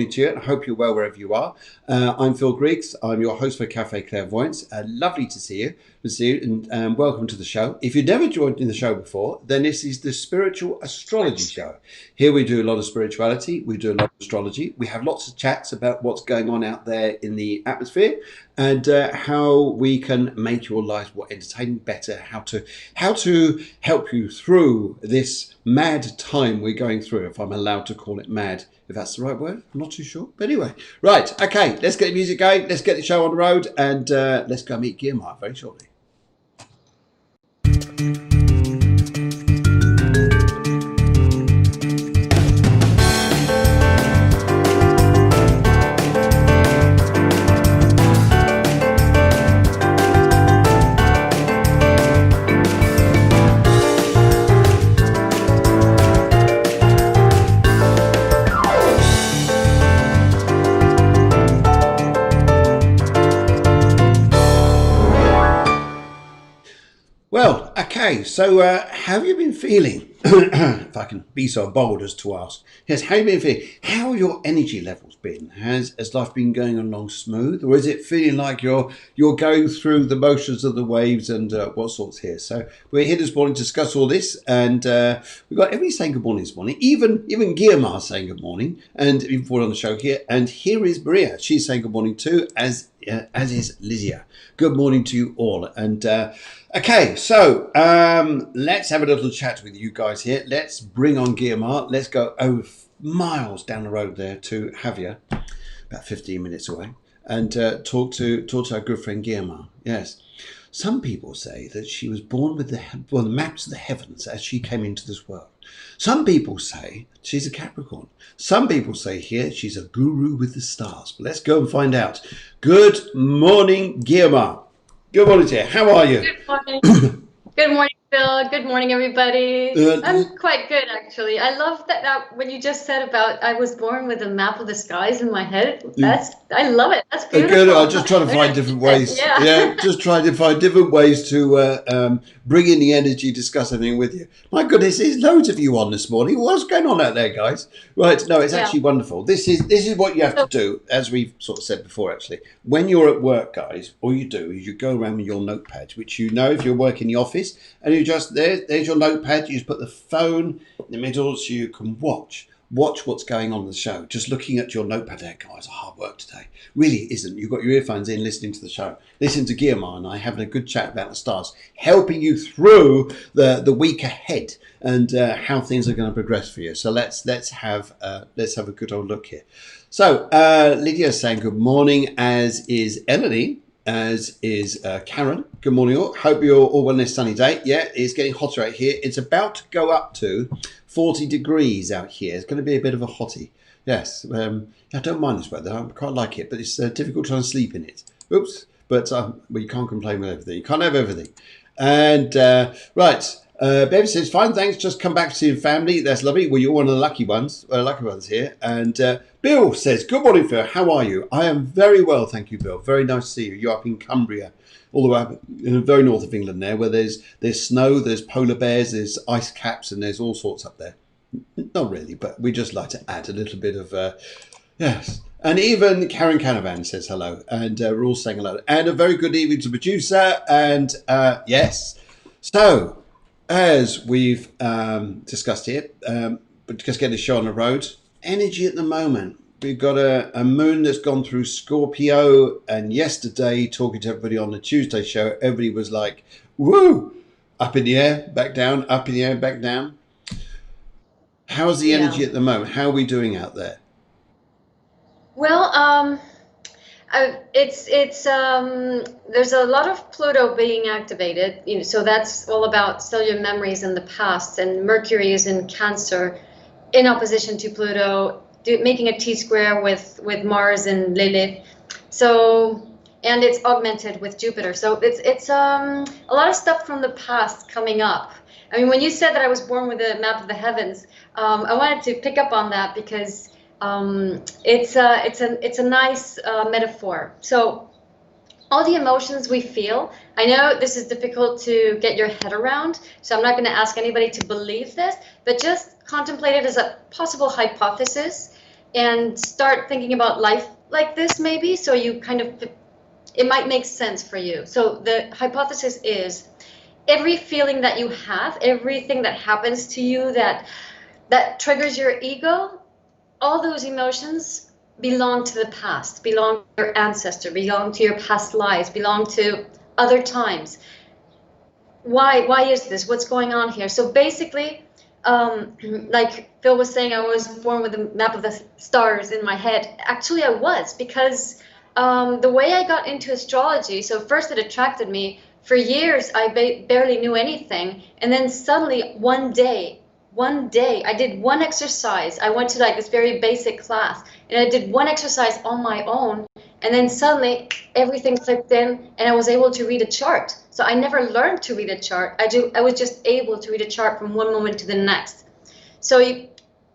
To you. I hope you're well wherever you are. I'm Phil Griggs. I'm your host for Cafe Clairvoyance. Lovely to see you. And welcome to the show. If you've never joined in the show before, then this is the Spiritual Astrology Show. Here we do a lot of spirituality. We do a lot of astrology. We have lots of chats about what's going on out there in the atmosphere and how we can make your life more entertaining, better, how to help you through this mad time we're going through, if I'm allowed to call it mad. If that's the right word, I'm not too sure. But anyway, right, okay, let's get the music going. Let's get the show on the road and let's go meet Guillermo very shortly. Well, okay, so how have you been feeling? If I can be so bold as to ask. Yes, how have you been feeling? How have your energy levels been? Has life been going along smooth? Or is it feeling like you're going through the motions of the waves and what sorts here? So we're here this morning to discuss all this. And we've got everybody saying good morning this morning. Even Guillermo saying good morning. And you've brought on the show here. And here is Maria. She's saying good morning too, as is Lizia. Good morning to you all. And okay, so let's have a little chat with you guys here. Let's bring on Guillermo. Let's go over miles down the road there to Javier, about 15 minutes away, and talk to our good friend Guillermo. Yes. Some people say that she was born with the maps of the heavens as she came into this world. Some people say she's a Capricorn. Some people say here she's a guru with the stars. But let's go and find out. Good morning, Guillermo. Good morning to you. How are you? Good morning. Good morning, Phil. Good morning, everybody. I'm quite good, actually. I love that when you just said about I was born with a map of the skies in my head. I love it. That's beautiful. Good. I just try to find different ways. Yeah, just trying to find different ways to bring in the energy, discuss everything with you. My goodness, there's loads of you on this morning. What's going on out there, guys? Right. No, it's actually wonderful. This is what you have to do, as we've sort of said before, actually. When you're at work, guys, all you do is you go around with your notepad, which you know if you're working in the office, and you just, there's your notepad. You just put the phone in the middle so you can watch what's going on in the show. Just looking at your notepad there, guys, hard work today. Really isn't. You've got your earphones in, listening to the show. Listen to Guillermo and I having a good chat about the stars, helping you through the week ahead and how things are going to progress for you. So let's have a good old look here. So Lydia's saying good morning, as is Elodie. As is Karen. Good morning all. Hope you're all on this sunny day. Yeah, it's getting hotter out here. It's about to go up to 40 degrees out here. It's going to be a bit of a hottie. Yes, I don't mind this weather. I quite like it, but it's difficult trying to sleep in it. Oops. But well, you can't complain with everything. You can't have everything. And right. Bev says, fine, thanks. Just come back to see family. That's lovely. Well, you're one of the lucky ones here. And Bill says, good morning, Phil. How are you? I am very well, thank you, Bill. Very nice to see you. You're up in Cumbria, all the way up in the very north of England there, where there's snow, there's polar bears, there's ice caps, and there's all sorts up there. Not really, but we just like to add a little bit of, yes. And even Karen Canavan says hello. And we're all saying hello. And a very good evening to producer. And yes. So, as we've discussed here, but just get the show on the road, energy at the moment. We've got a moon that's gone through Scorpio, and yesterday, talking to everybody on the Tuesday show, everybody was like, woo, up in the air, back down, up in the air, back down. How's the energy at the moment? How are we doing out there? Well, there's a lot of Pluto being activated, so that's all about cellular memories in the past, and Mercury is in Cancer in opposition to Pluto, making a T-square with Mars and Lilith. So, and it's augmented with Jupiter. So it's a lot of stuff from the past coming up. I mean, when you said that I was born with a map of the heavens, I wanted to pick up on that because it's a nice metaphor. So all the emotions we feel, I know this is difficult to get your head around, so I'm not going to ask anybody to believe this, but just contemplate it as a possible hypothesis and start thinking about life like this, maybe, so you kind of, it might make sense for you. So the hypothesis is every feeling that you have, everything that happens to you that triggers your ego, all those emotions belong to the past, belong to your ancestor, belong to your past lives, belong to other times. Why is this? What's going on here? So basically, like Phil was saying, I was born with a map of the stars in my head. Actually, I was, because the way I got into astrology, so first it attracted me. For years, I barely knew anything. And then suddenly, one day, I did one exercise. I went to like this very basic class, and I did one exercise on my own. And then suddenly everything clicked in, and I was able to read a chart. So I never learned to read a chart. I was just able to read a chart from one moment to the next. So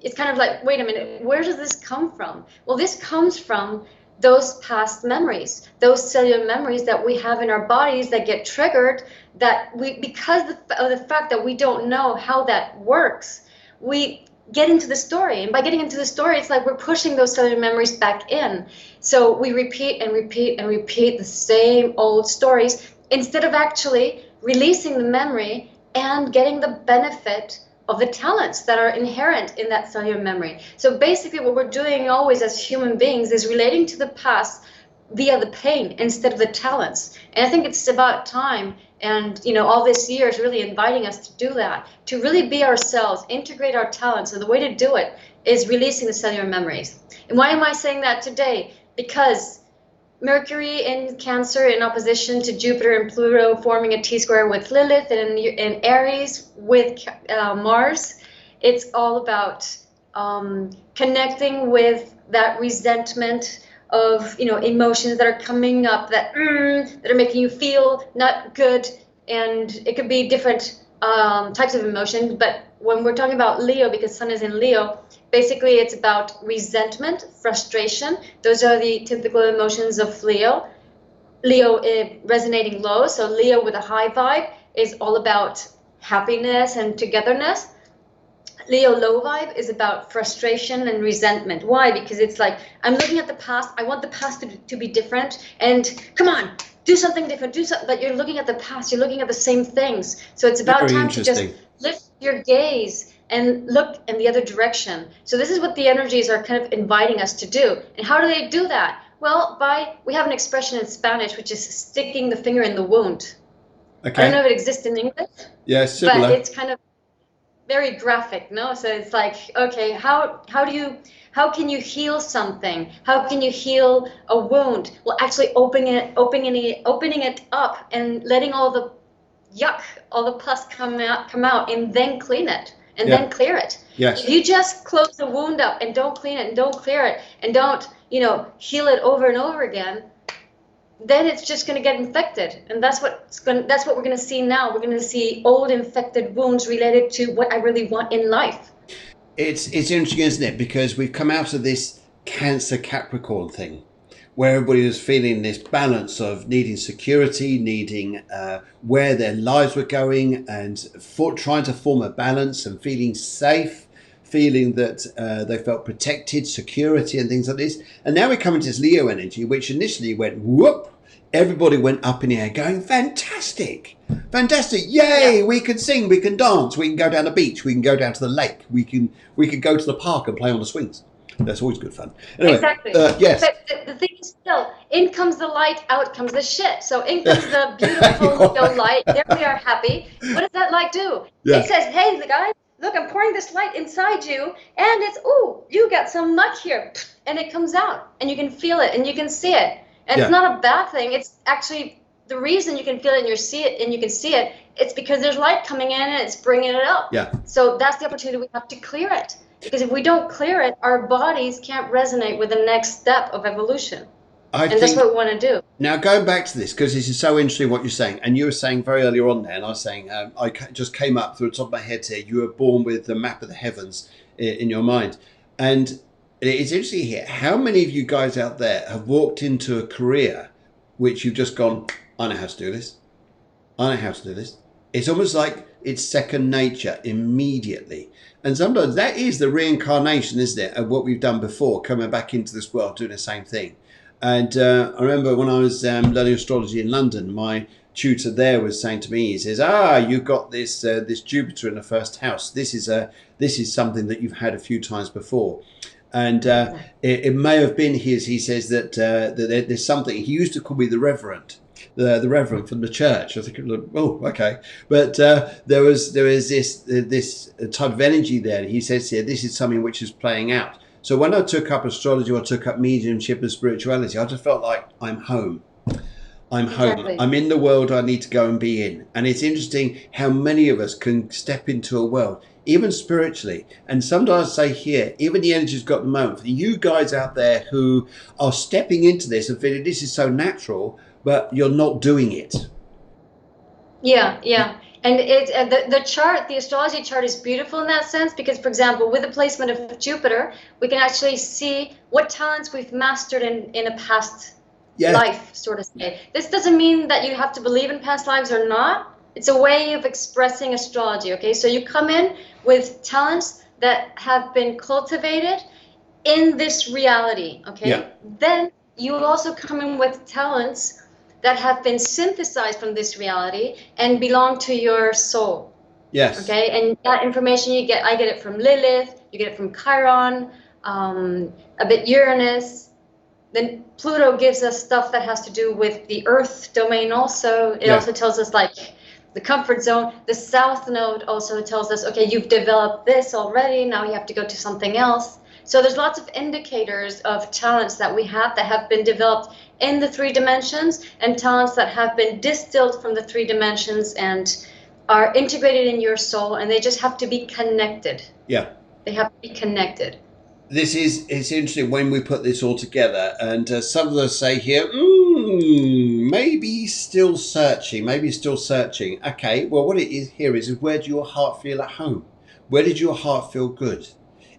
it's kind of like, wait a minute, where does this come from? Well, this comes from those past memories, those cellular memories that we have in our bodies that get triggered, that we, because of the fact that we don't know how that works, we get into the story. And by getting into the story, it's like we're pushing those cellular memories back in. So we repeat and repeat and repeat the same old stories instead of actually releasing the memory and getting the benefit of the talents that are inherent in that cellular memory. So basically what we're doing always as human beings is relating to the past via the pain instead of the talents. And I think it's about time, and all this year is really inviting us to do that, to really be ourselves, integrate our talents. And the way to do it is releasing the cellular memories. And why am I saying that today? Because Mercury in Cancer in opposition to Jupiter and Pluto, forming a T-square with Lilith, and in Aries with Mars, it's all about connecting with that resentment of emotions that are coming up that are making you feel not good. And it could be different types of emotions, but when we're talking about Leo, because Sun is in Leo, basically it's about resentment, frustration. Those are the typical emotions of Leo. Leo resonating low, so Leo with a high vibe is all about happiness and togetherness. Leo low vibe is about frustration and resentment. Why? Because it's like, I'm looking at the past, I want the past to be different, and come on, do something different, do something, but you're looking at the past, you're looking at the same things. So it's about time to just lift your gaze and look in the other direction. So this is what the energies are kind of inviting us to do. And how do they do that? Well, we have an expression in Spanish, which is sticking the finger in the wound. Okay. I don't know if it exists in English. Yeah, similar. But it's kind of very graphic, no? So it's like, okay, how can you heal something? How can you heal a wound? Well, actually opening it up and letting all the yuck, all the pus come out, and then clean it, and then clear it. Yes. If you just close the wound up and don't clean it and don't clear it and don't, heal it over and over again, then it's just going to get infected. And that's what we're going to see now. We're going to see old infected wounds related to what I really want in life. It's interesting, isn't it? Because we've come out of this Cancer Capricorn thing, where everybody was feeling this balance of needing security, needing where their lives were going, and trying to form a balance and feeling safe, feeling that they felt protected, security and things like this. And now we come into this Leo energy, which initially went whoop, everybody went up in the air going, fantastic, fantastic, yay, we can sing, we can dance, we can go down the beach, we can go down to the lake, we can go to the park and play on the swings. That's always good fun. Anyway, exactly. Yes. But the thing is still, in comes the light, out comes the shit. So in comes the beautiful light. There we are happy. What does that light do? Yeah. It says, hey, the guy, look, I'm pouring this light inside you, and it's, ooh, you got some muck here. And it comes out, and you can feel it, and you can see it. And it's not a bad thing. It's actually the reason you can feel it and you can see it, it's because there's light coming in and it's bringing it up. Yeah. So that's the opportunity we have to clear it. Because if we don't clear it, our bodies can't resonate with the next step of evolution. And that's what we want to do. Now, going back to this, because this is so interesting what you're saying, and you were saying very earlier on there, and I was saying, I just came up through the top of my head here, you were born with the map of the heavens in your mind. And it's interesting here, how many of you guys out there have walked into a career which you've just gone, I know how to do this. I know how to do this. It's almost like it's second nature immediately. And sometimes that is the reincarnation, isn't it, of what we've done before, coming back into this world, doing the same thing. And I remember when I was learning astrology in London, my tutor there was saying to me, he says, you've got this this Jupiter in the first house. This is something that you've had a few times before. And it may have been his. He says that there's something. He used to call me the Reverend, the Reverend from the church. I think, oh, okay. But there was this type of energy there. He says here, this is something which is playing out. So when I took up astrology or took up mediumship and spirituality, I just felt like I'm home. I'm home. Exactly. I'm in the world I need to go and be in. And it's interesting how many of us can step into a world, even spiritually. And sometimes I say here, even the energy's got the moment. For you guys out there who are stepping into this and feeling this is so natural, but you're not doing it. Yeah. And the chart, the astrology chart is beautiful in that sense because, for example, with the placement of Jupiter, we can actually see what talents we've mastered in a past life, sort of say. This doesn't mean that you have to believe in past lives or not. It's a way of expressing astrology, okay? So you come in with talents that have been cultivated in this reality, okay? Yeah. Then you also come in with talents that have been synthesized from this reality and belong to your soul. Yes. Okay, and that information I get it from Lilith, you get it from Chiron, a bit Uranus. Then Pluto gives us stuff that has to do with the Earth domain also. It also tells us like the comfort zone. The South Node also tells us, okay, you've developed this already, now you have to go to something else. So there's lots of indicators of talents that we have that have been developed in the 3 dimensions and talents that have been distilled from the 3 dimensions and are integrated in your soul, and they just have to be connected. Yeah. They have to be connected. It's interesting when we put this all together, and some of us say here, maybe still searching. Okay, well, what it is here is where do your heart feel at home? Where did your heart feel good?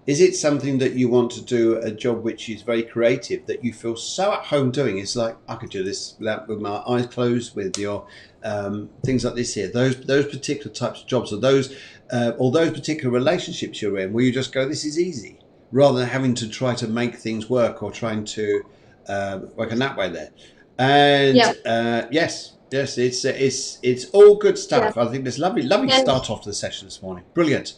Is it something that you want to do a job which is very creative that you feel so at home doing? It's like, I could do this with my eyes closed, with your things like this here. Those particular types of jobs, or those particular relationships you're in, where you just go, this is easy, rather than having to try to make things work or trying to work in that way there. And yes, it's all good stuff. Yeah. I think it's lovely start off the session this morning. Brilliant.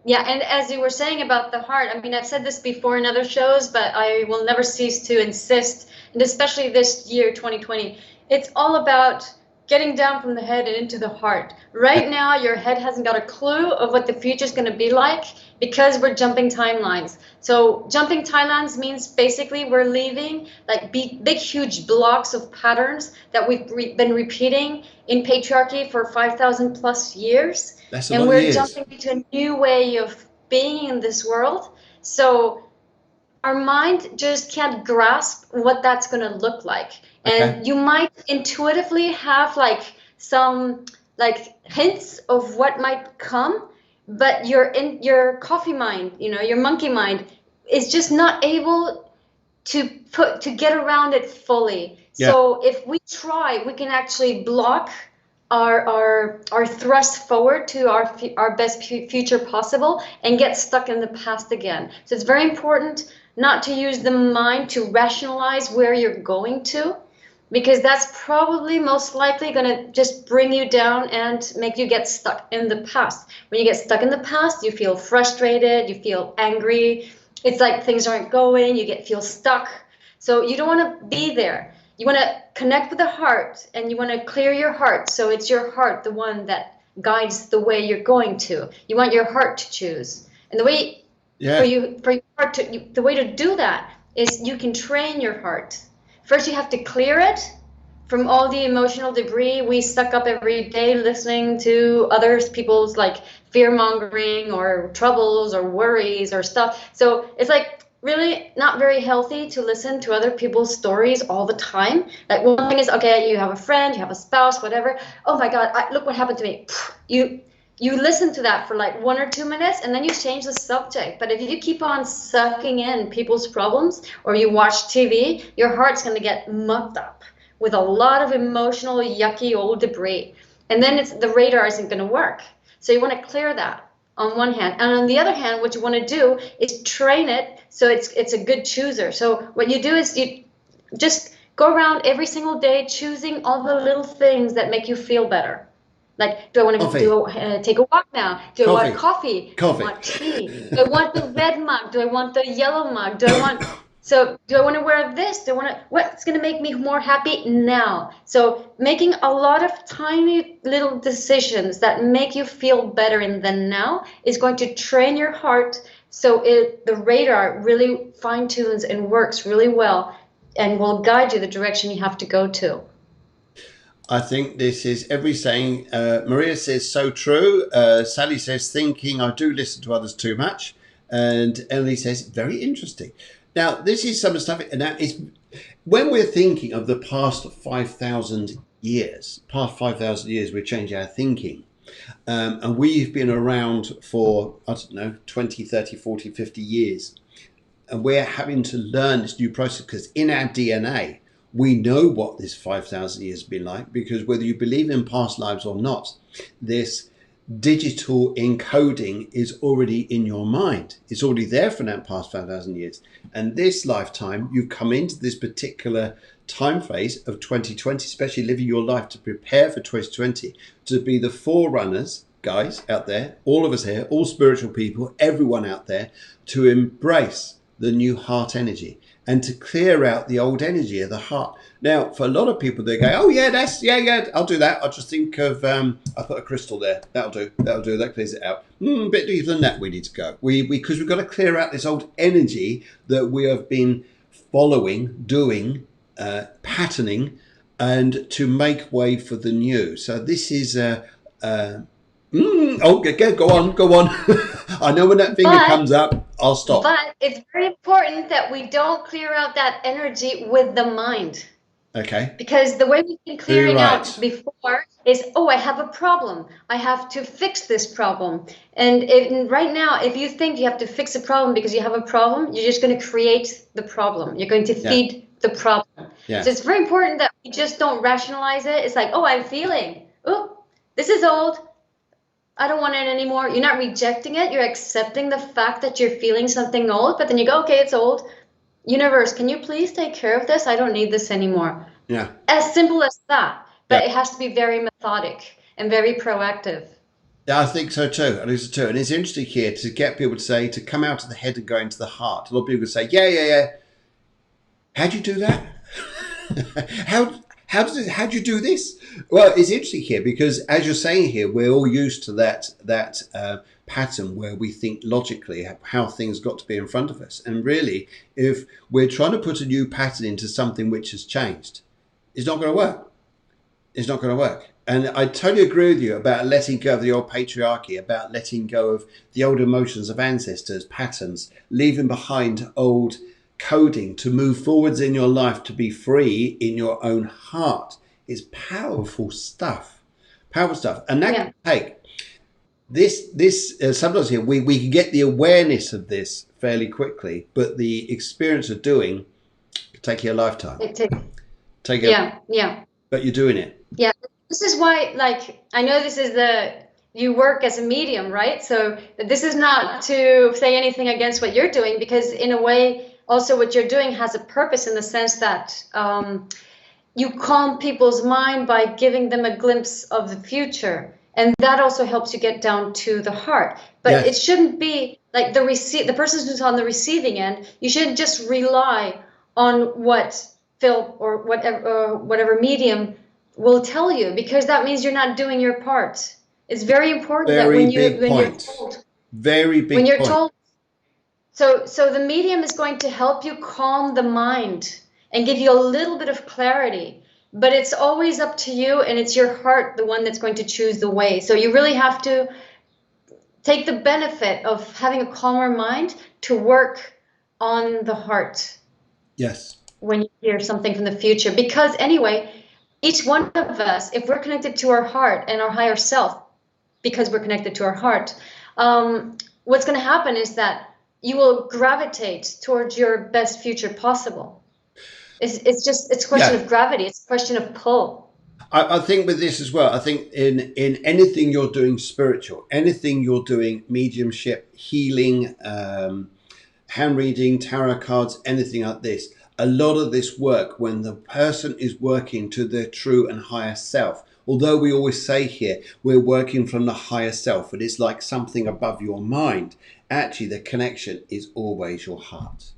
Yeah, and as you were saying about the heart, I mean, I've said this before in other shows, but I will never cease to insist, and especially this year, 2020, it's all about getting down from the head and into the heart. Right now, your head hasn't got a clue of what the future is going to be like because we're jumping timelines. So jumping timelines means basically we're leaving like big, huge blocks of patterns that we've been repeating in patriarchy for 5,000 plus years. And we're jumping into a new way of being in this world. So our mind just can't grasp what that's going to look like. And you might intuitively have like some like hints of what might come, but your coffee mind, your monkey mind is just not able to get around it fully. Yeah. So if we try, we can actually block our thrust forward to our best future possible and get stuck in the past again. So it's very important not to use the mind to rationalize where you're going to, because that's probably most likely going to just bring you down and make you get stuck in the past. When you get stuck in the past, you feel frustrated, you feel angry. It's like things aren't going, you feel stuck. So you don't want to be there. You want to connect with the heart, and you want to clear your heart. So it's your heart, the one that guides the way you're going to. You want your heart to choose. And the way for your heart the way to do that is you can train your heart. First, you have to clear it from all the emotional debris we suck up every day listening to other people's like fear-mongering or troubles or worries or stuff. So it's like really not very healthy to listen to other people's stories all the time. Like one thing is, okay, you have a friend, you have a spouse, whatever. Oh my God, look what happened to me. You listen to that for like 1 or 2 minutes and then you change the subject. But if you keep on sucking in people's problems or you watch TV, your heart's going to get mucked up with a lot of emotional, yucky old debris. And then the radar isn't going to work. So you want to clear that on one hand. And on the other hand, what you want to do is train it so it's a good chooser. So what you do is you just go around every single day choosing all the little things that make you feel better. Like, do I want to take a walk now? Do I want coffee? Do I want tea? Do I want the red mug? Do I want the yellow mug? Do I want to wear this? What's going to make me more happy now? So making a lot of tiny little decisions that make you feel better in the now is going to train your heart so the radar really fine tunes and works really well and will guide you the direction you have to go to. I think this is every saying. Maria says so true. Sally says thinking I do listen to others too much, and Emily says very interesting. Now this is some stuff, and that is when we're thinking of the past 5,000 years. Past 5,000 years, we're changing our thinking, and we've been around for I don't know 20, 30, 40, 50 years, and we're having to learn this new process because in our DNA. We know what this 5,000 years has been like because whether you believe in past lives or not, this digital encoding is already in your mind. It's already there for that past 5,000 years. And this lifetime, you've come into this particular time phase of 2020, especially living your life to prepare for 2020, to be the forerunners, guys out there, all of us here, all spiritual people, everyone out there, to embrace the new heart energy. And to clear out the old energy of the heart. Now, for a lot of people, they go, "Oh yeah, I'll do that. I'll just think of, I put a crystal there. That'll do. That clears it out. A bit deeper than that. We need to go. Because we've got to clear out this old energy that we have been following, doing, patterning, and to make way for the new. So this is go on. I know when that finger comes up, I'll stop. But it's very important that we don't clear out that energy with the mind. Okay. Because the way we've been clearing out before is, I have a problem. I have to fix this problem. And right now, if you think you have to fix a problem because you have a problem, you're just going to create the problem. You're going to feed the problem. Yeah. So it's very important that we just don't rationalize it. It's like, I'm feeling, this is old. I don't want it anymore. You're not rejecting it. You're accepting the fact that you're feeling something old, but then you go, okay, it's old. Universe, can you please take care of this? I don't need this anymore. Yeah. As simple as that. But it has to be very methodic and very proactive. Yeah, I think so too. And it's interesting here to get people to say, to come out of the head and go into the heart. A lot of people say, yeah. How'd you do that? How do you do this? Well, it's interesting here because, as you're saying here, we're all used to that pattern where we think logically how things got to be in front of us. And really, if we're trying to put a new pattern into something which has changed, it's not going to work. It's not going to work. And I totally agree with you about letting go of the old patriarchy, about letting go of the old emotions of ancestors, patterns, leaving behind old coding to move forwards in your life, to be free in your own heart is powerful stuff. And that can take this sometimes here we can get the awareness of this fairly quickly, but the experience of doing can take you a lifetime. But you're doing it. Yeah, this is why, I know this is you work as a medium, right? So this is not to say anything against what you're doing, because in a way also what you're doing has a purpose in the sense that you calm people's mind by giving them a glimpse of the future. And that also helps you get down to the heart. But it shouldn't be like the person who's on the receiving end. You shouldn't just rely on what Phil or whatever medium will tell you, because that means you're not doing your part. It's very important that when you're told. Very big when you're point. told. So the medium is going to help you calm the mind and give you a little bit of clarity. But it's always up to you, and it's your heart, the one that's going to choose the way. So you really have to take the benefit of having a calmer mind to work on the heart. Yes. When you hear something from the future. Because anyway, each one of us, if we're connected to our heart and our higher self, because we're connected to our heart, what's going to happen is that you will gravitate towards your best future possible. It's a question of gravity. It's a question of pull. I think with this as well, I think in anything you're doing spiritual, anything you're doing mediumship, healing, hand reading, tarot cards, anything like this, a lot of this work, when the person is working to their true and higher self, although we always say here, we're working from the higher self, it is like something above your mind. Actually, the connection is always your heart.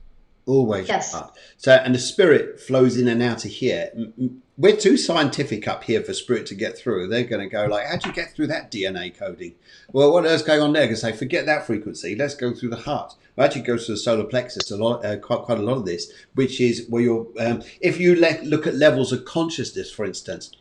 Always your Yes. heart. So, and the spirit flows in and out of here. We're too scientific up here for spirit to get through. They're going to go like, how do you get through that DNA coding? Well, what else going on there? Because say, forget that frequency. Let's go through the heart. Well, actually, it goes to the solar plexus. A lot, quite a lot of this, which is where you're. If you look at levels of consciousness, for instance,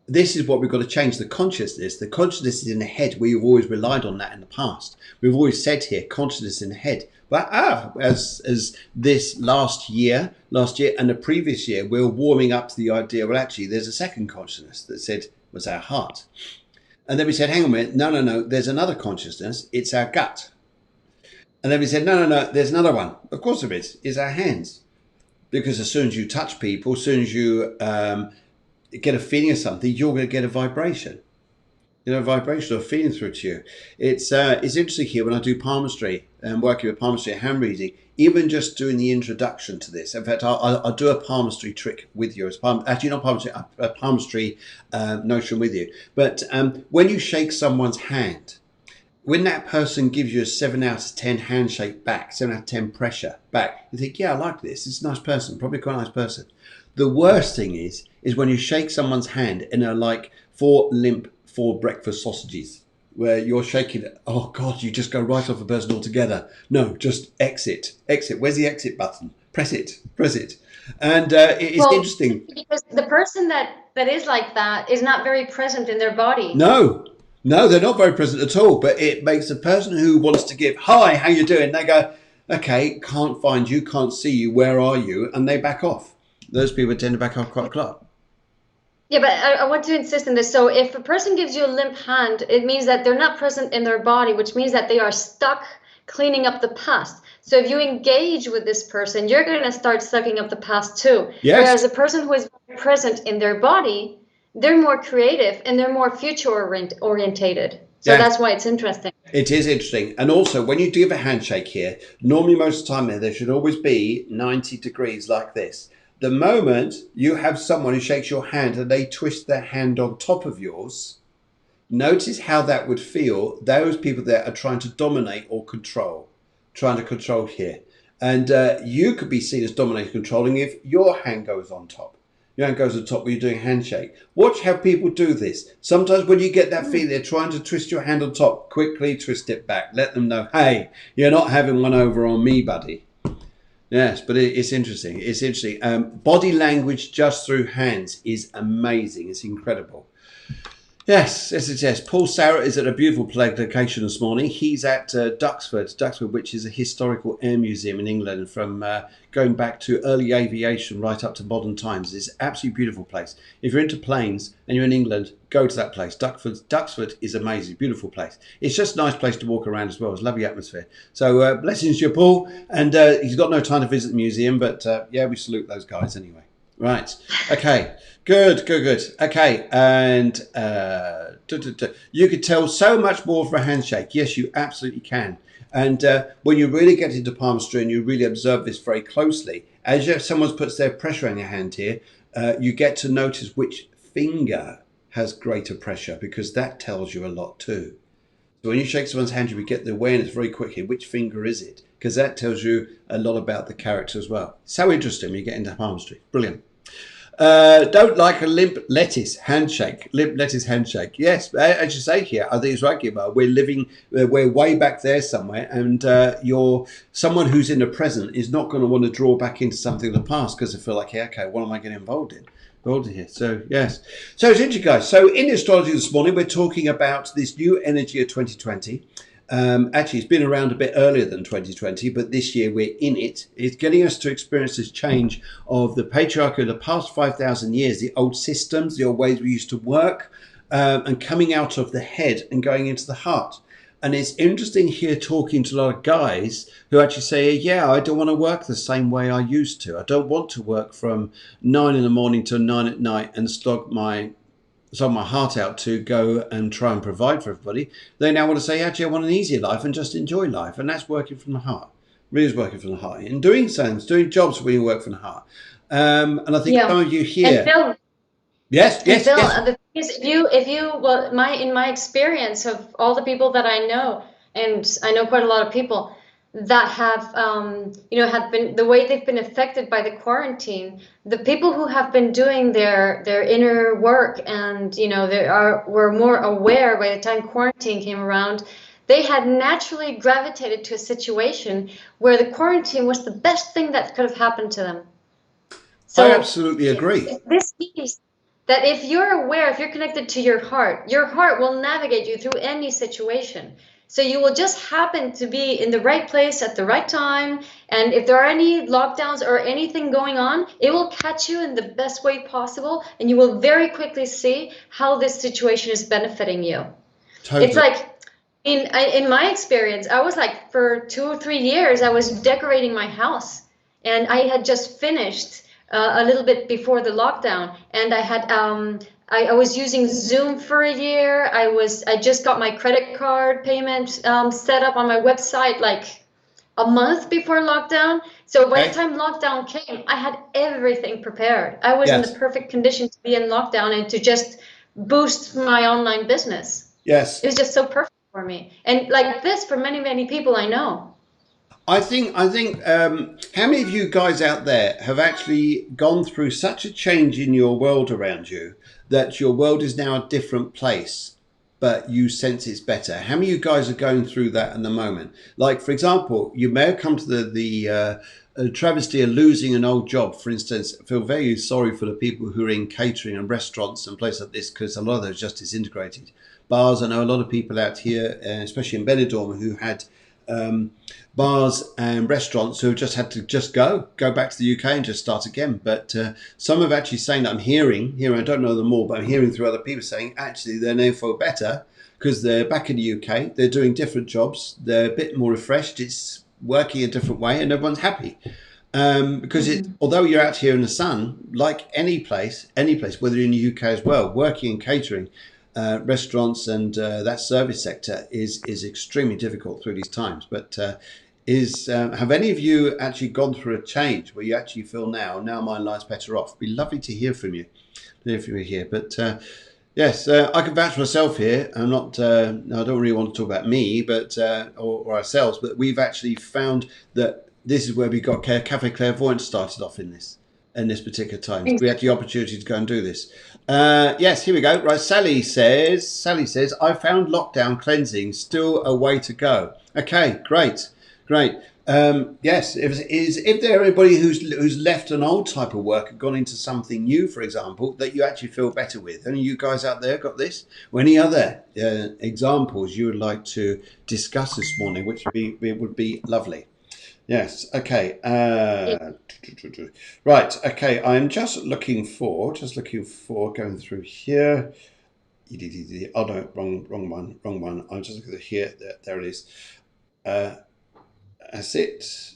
this is what we've got to change the consciousness. The consciousness is in the head. We've always relied on that in the past. We've always said here, consciousness in the head. But as this last year and the previous year, we're warming up to the idea, well, actually, there's a second consciousness that said was our heart. And then we said, hang on a minute, no, there's another consciousness. It's our gut. And then we said, no, there's another one. Of course there is. It's our hands. Because as soon as you touch people, as soon as you get a feeling of something, you're going to get a vibration. A vibration or feeling through to you. It's interesting here when I do palmistry and working with palmistry and hand reading, even just doing the introduction to this. In fact, I'll do a palmistry trick with you. Actually, not palmistry, a palmistry notion with you. But when you shake someone's hand, when that person gives you a 7 out of 10 handshake back, 7 out of 10 pressure back, you think, yeah, I like this. It's a nice person, probably quite a nice person. The worst thing is when you shake someone's hand and they're like 4 breakfast sausages, where you're shaking it. Oh God, you just go right off a person altogether. No, just exit. Where's the exit button? Press it. And it's interesting. Because the person that is like that is not very present in their body. No, they're not very present at all. But it makes the person who wants to give, hi, how you doing? They go, okay, can't find you, can't see you, where are you? And they back off. Those people tend to back off quite a lot. Yeah, but I want to insist on this. So if a person gives you a limp hand, it means that they're not present in their body, which means that they are stuck cleaning up the past. So if you engage with this person, you're going to start sucking up the past too. Yes. Whereas a person who is present in their body, they're more creative and they're more future orientated. So that's why it's interesting. It is interesting. And also, when you do have a handshake here, normally most of the time there should always be 90 degrees like this. The moment you have someone who shakes your hand and they twist their hand on top of yours, notice how that would feel. Those people there are trying to dominate or control, here. And you could be seen as dominating, controlling if your hand goes on top. Your hand goes on top when you're doing a handshake. Watch how people do this. Sometimes when you get that feeling, they're trying to twist your hand on top. Quickly twist it back. Let them know, hey, you're not having one over on me, buddy. Yes, but it's interesting. Body language just through hands is amazing. It's incredible. Yes. Paul Sarah is at a beautiful location this morning. He's at Duxford, which is a historical air museum in England from going back to early aviation right up to modern times. It's an absolutely beautiful place. If you're into planes and you're in England, go to that place. Duxford is amazing, beautiful place. It's just a nice place to walk around as well. It's a lovely atmosphere. So blessings to you, Paul. And he's got no time to visit the museum, but we salute those guys anyway. Right. Okay. Good. Okay. And you could tell so much more from a handshake. Yes, you absolutely can. And when you really get into palmistry and you really observe this very closely, as someone puts their pressure on your hand here, you get to notice which finger has greater pressure, because that tells you a lot too. So when you shake someone's hand, you get the awareness very quickly. Which finger is it? Because that tells you a lot about the character as well. So interesting when you get into palmistry. Brilliant. Don't like a limp lettuce handshake. Yes, as you say here, I think it's right, Gilbert. We're way back there somewhere, and you're someone who's in the present is not going to want to draw back into something of the past because they feel like, hey, okay, what am I getting involved in here? So yes, so it's interesting, guys. So in astrology this morning, we're talking about this new energy of 2020. Actually, it's been around a bit earlier than 2020, but this year we're in it. It's getting us to experience this change of the patriarchy of the past 5,000 years, the old systems, the old ways we used to work, and coming out of the head and going into the heart. And it's interesting here talking to a lot of guys who actually say, yeah, I don't want to work the same way I used to. I don't want to work from 9 in the morning till 9 at night and slog my sold my heart out to go and try and provide for everybody. They now want to say, actually, I want an easier life and just enjoy life. And that's working from the heart. Really is working from the heart. And doing things, doing jobs when you work from the heart. And I think some of you here. And Phil, yes. The thing is, in my experience of all the people that I know, and I know quite a lot of people that have, have been the way they've been affected by the quarantine. The people who have been doing their inner work and were more aware by the time quarantine came around. They had naturally gravitated to a situation where the quarantine was the best thing that could have happened to them. So I absolutely agree. This means that if you're aware, if you're connected to your heart will navigate you through any situation. So you will just happen to be in the right place at the right time. And if there are any lockdowns or anything going on, it will catch you in the best way possible. And you will very quickly see how this situation is benefiting you. Totally. It's like, in my experience, I was like, for 2 or 3 years, I was decorating my house. And I had just finished a little bit before the lockdown, and I had I was using Zoom for a year. I just got my credit card payment set up on my website like a month before lockdown. So by the time lockdown came, I had everything prepared. I was in the perfect condition to be in lockdown and to just boost my online business. Yes, it was just so perfect for me, and like this for many people I know. I think how many of you guys out there have actually gone through such a change in your world around you that your world is now a different place, but you sense it's better? How many of you guys are going through that at the moment? Like, for example, you may have come to the travesty of losing an old job. For instance, I feel very sorry for the people who are in catering and restaurants and places like this, because a lot of those just disintegrated. Bars, I know a lot of people out here, especially in Benidorm, who had bars and restaurants who have just had to go back to the UK and just start again. But some have actually saying that I'm hearing here, I don't know them all, but I'm hearing through other people saying actually they're now feel better because they're back in the UK, they're doing different jobs, they're a bit more refreshed, it's working a different way, and everyone's happy. Because although you're out here in the sun, like any place, whether you're in the UK as well, working in catering, restaurants and that service sector is extremely difficult through these times. But have any of you actually gone through a change where you actually feel now my life's better off? It'd be lovely to hear from you. But yes, I can vouch for myself here. I'm not. I don't really want to talk about me, but or ourselves. But we've actually found that this is where we got Cafe Clairvoyance started off in this particular time. We had the opportunity to go and do this. Yes, here we go. Right, Sally says, I found lockdown cleansing still a way to go. Okay, great. Yes, if there anybody who's left an old type of work and gone into something new, for example, that you actually feel better with. Any of you guys out there got this? Or any other examples you would like to discuss this morning, which would be lovely. Yes. Okay. Right. Okay. I'm just looking for going through here. Oh no, wrong one. I'm just looking at here. There it is. That's it.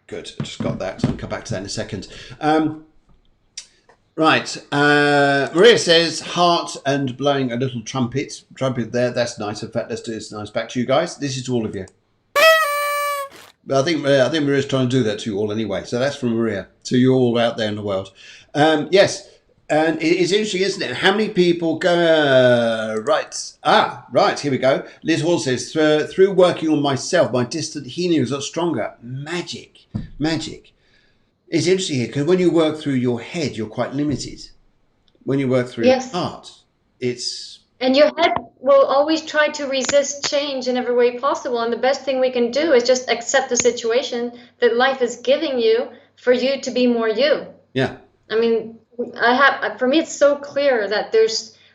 Good. I just got that. I'll come back to that in a second. Right. Maria says heart and blowing a little trumpet there. That's nice. In fact, let's do this nice. Back to you guys. This is to all of you. But I think Maria's trying to do that to you all anyway. So that's from Maria to you all out there in the world. Yes, and it's interesting, isn't it? How many people go right? Here we go. Liz Hall says through working on myself, my distant healing has got stronger. Magic. It's interesting here because when you work through your head, you're quite limited. When you work through your heart, and your head will always try to resist change in every way possible. And the best thing we can do is just accept the situation that life is giving you for you to be more you. Yeah. I mean, for me, it's so clear that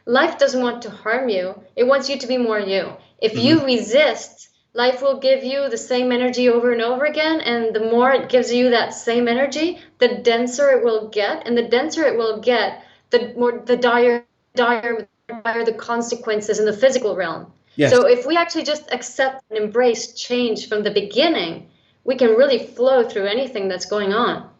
life doesn't want to harm you. It wants you to be more you. If you resist, life will give you the same energy over and over again. And the more it gives you that same energy, the denser it will get. And the denser it will get, the dire the consequences in the physical realm. Yes. So if we actually just accept and embrace change from the beginning, we can really flow through anything that's going on.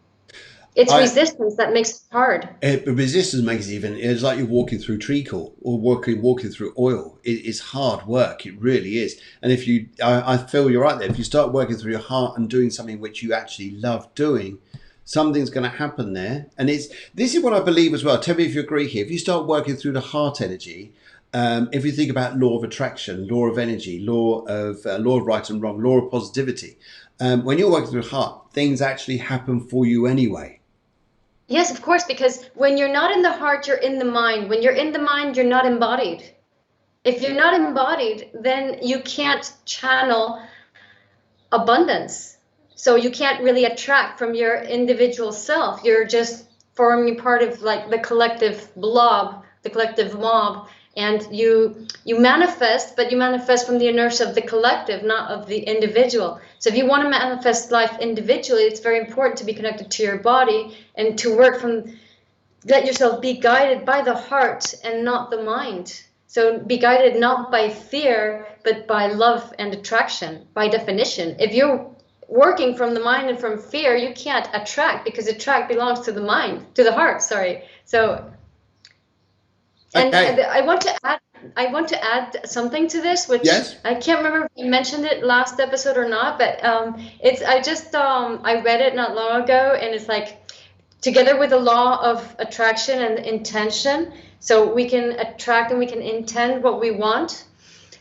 It's resistance that makes it hard. Resistance makes it even. It's like you're walking through treacle or walking through oil. It's hard work. It really is. And if you, I feel you're right there. If you start working through your heart and doing something which you actually love doing, something's going to happen there. And this is what I believe as well. Tell me if you agree here. If you start working through the heart energy, if you think about law of attraction, law of energy, law of right and wrong, law of positivity, when you're working through the heart, things actually happen for you anyway. Yes, of course, because when you're not in the heart, you're in the mind. When you're in the mind, you're not embodied. If you're not embodied, then you can't channel abundance. So you can't really attract from your individual self. You're just forming part of like the collective blob, the collective mob, and you manifest, but you manifest from the inertia of the collective, not of the individual. So if you want to manifest life individually, it's very important to be connected to your body and to work from, let yourself be guided by the heart and not the mind. So be guided not by fear, but by love and attraction, by definition. If you're working from the mind and from fear, you can't attract, because attract belongs to the mind, to the heart, sorry. So, and Okay. I want to add something to this, which Yes. I can't remember if you mentioned it last episode or not, but I read it not long ago, and it's like, together with the law of attraction and intention, so we can attract and we can intend what we want.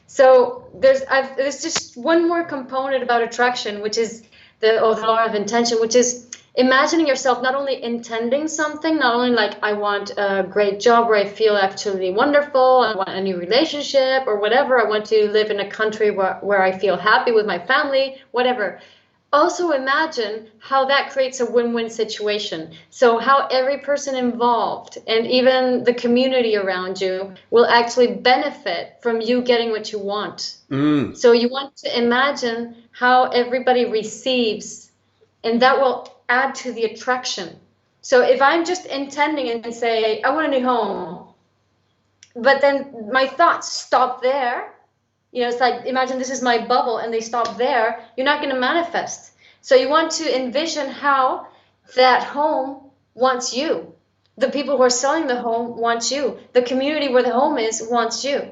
So there's just one more component about attraction, which is the law of intention, which is imagining yourself not only intending something, not only like, I want a great job where I feel absolutely wonderful, I want a new relationship or whatever, I want to live in a country where I feel happy with my family, whatever. Also imagine how that creates a win-win situation. So how every person involved and even the community around you will actually benefit from you getting what you want. So you want to imagine how everybody receives, and that will add to the attraction. So if I'm just intending and say, I want a new home, but then my thoughts stop there, it's like, imagine this is my bubble and they stop there, you're not going to manifest. So you want to envision how that home wants you. The people who are selling the home want you. The community where the home is wants you.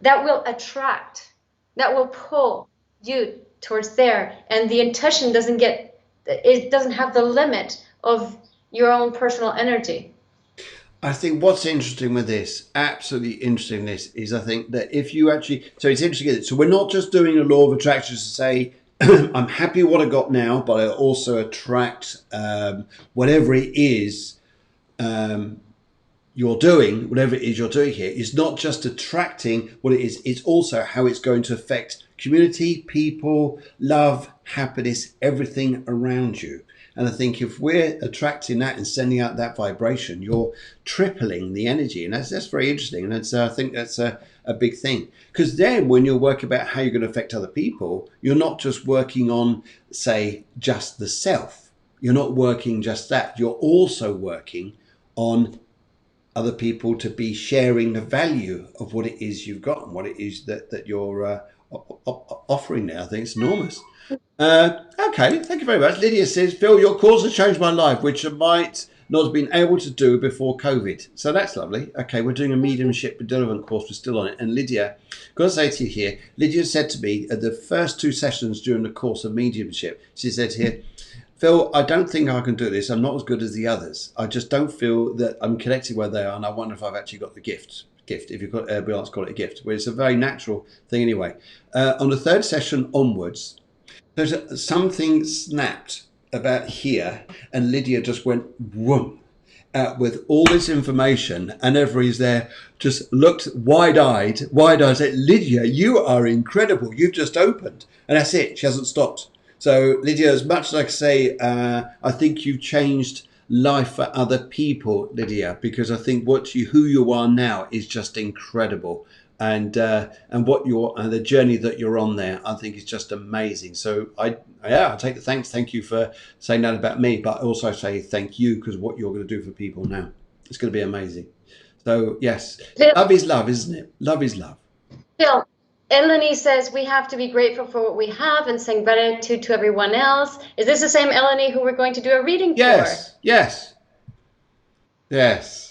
That will attract, that will pull you towards there. And the intention doesn't have the limit of your own personal energy. I think what's interesting with this, absolutely interesting this, is I think that if you actually, so it's interesting. So we're not just doing a law of attraction to say, I'm happy with what I got now, but I also attract whatever it is you're doing, whatever it is you're doing here. It's not just attracting what it is, it's also how it's going to affect community, people, love, happiness, everything around you. And I think if we're attracting that and sending out that vibration, you're tripling the energy. And that's very interesting. And I think that's a big thing. Because then when you're working about how you're going to affect other people, you're not just working on, say, just the self. You're not working just that. You're also working on other people to be sharing the value of what it is you've got and what it is that you're offering there. I think it's enormous. Okay, thank you very much. Lydia says, Phil, your course has changed my life, which I might not have been able to do before COVID. So that's lovely. Okay, we're doing a mediumship development course. We're still on it. And Lydia, got to say to you here, Lydia said to me at the first 2 sessions during the course of mediumship, she said here, Phil, I don't think I can do this. I'm not as good as the others. I just don't feel that I'm connected where they are. And I wonder if I've actually got the gift, if you've got, everybody else call it a gift, but it's a very natural thing anyway. On the 3rd session onwards, there's something snapped about here, and Lydia just went whoom with all this information, and everybody's there just looked wide-eyed, said, Lydia, you are incredible. You've just opened. And that's it. She hasn't stopped. So Lydia, as much as I can say, I think you've changed life for other people, Lydia, because I think who you are now is just incredible. And what the journey that you're on there, I think is just amazing. So I take the thanks. Thank you for saying that about me, but I also say thank you because what you're going to do for people now, it's going to be amazing. So yes, love is love, isn't it? Love is love. Phil, Eleni says we have to be grateful for what we have and send gratitude to everyone else. Is this the same Eleni who we're going to do a reading for? Yes.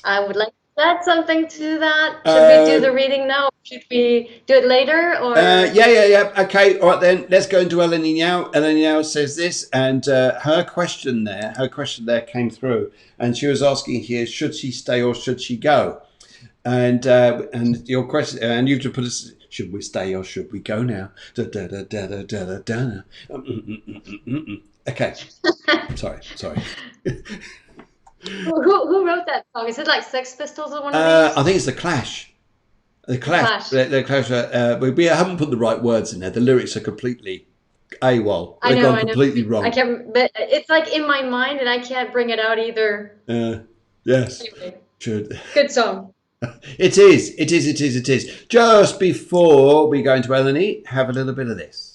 I would like to add something to that. Should we do the reading now? Should we do it later? Or yeah. Okay, all right then. Let's go into Eleni now. Eleni now says this, and her question there came through, and she was asking here: should she stay or should she go? And your question, and you've to put us: should we stay or should we go now? Okay. Sorry. Who wrote that song? Is it like Sex Pistols or one of these? I think it's the Clash. The Clash. We haven't put the right words in there. The lyrics are completely AWOL. They've gone completely wrong. I can't. But it's like in my mind, and I can't bring it out either. Yes. Anyway, should. Good song. It is. Just before we go into Eleni, have a little bit of this.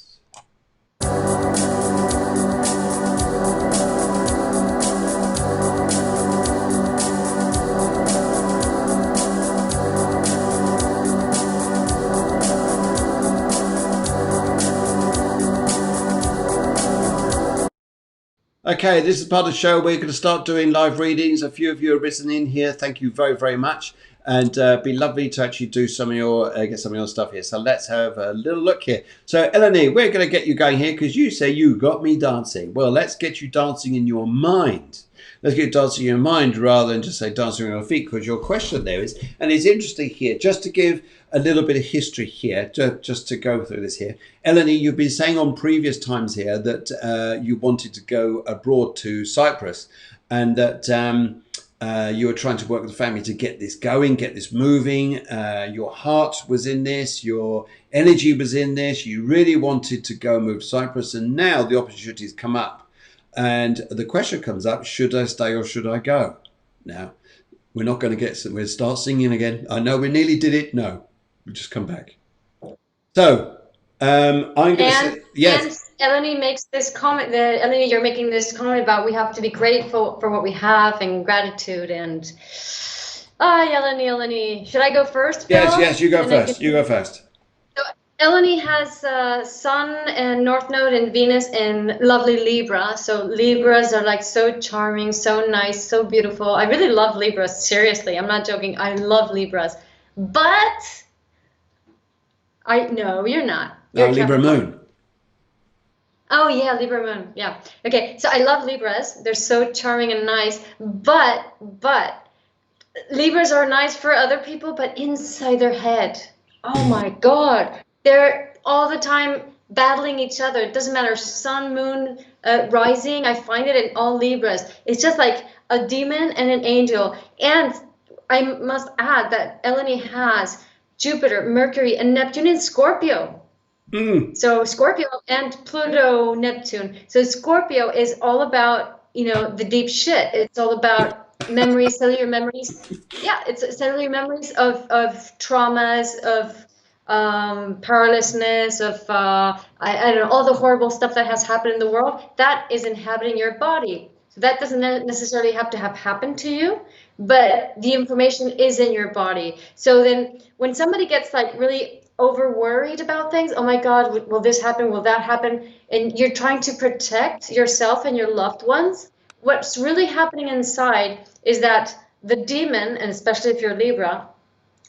Okay, this is part of the show. We're going to start doing live readings. A few of you have written in here. Thank you very, very much. And be lovely to actually do some of your get some of your stuff here. So let's have a little look here. So Eleni, we're going to get you going here because you say you got me dancing. Well, let's get you dancing in your mind. Let's get dancing in your mind rather than just say dancing on your feet, because your question there is, and it's interesting here, just to give a little bit of history here, just to go through this here. Eleni, you've been saying on previous times here that you wanted to go abroad to Cyprus, and that you were trying to work with the family to get this going, get this moving. Your heart was in this, your energy was in this. You really wanted to go and move to Cyprus, and now the opportunities come up. And the question comes up, should I stay or should I go? Now, we're not going to we'll start singing again. I know we nearly did it. No, we just come back. So, I'm going to say, yes. And Eleni makes this comment, Eleni, you're making this comment about we have to be grateful for what we have and gratitude. And, Eleni, should I go first, Phil? Yes, you go first. You go first. Eleni has Sun and North Node and Venus in lovely Libra. So Libras are like so charming, so nice, so beautiful. I really love Libras. Seriously, I'm not joking. I love Libras. But no, you're not. You're Libra Moon. Oh yeah, Libra Moon. Yeah. Okay. So I love Libras. They're so charming and nice. But Libras are nice for other people, but inside their head, oh my God. They're all the time battling each other. It doesn't matter, sun, moon, rising. I find it in all Libras. It's just like a demon and an angel. And I must add that Eleni has Jupiter, Mercury, and Neptune in Scorpio. So Scorpio and Pluto, Neptune. So Scorpio is all about, the deep shit. It's all about memories, cellular memories. Yeah, it's cellular memories of traumas, of powerlessness, of I don't know, all the horrible stuff that has happened in the world that is inhabiting your body. So that doesn't necessarily have to have happened to you, but the information is in your body. So then when somebody gets like really over worried about things, oh my God, will this happen, will that happen, and you're trying to protect yourself and your loved ones, what's really happening inside is that the demon, and especially if you're Libra,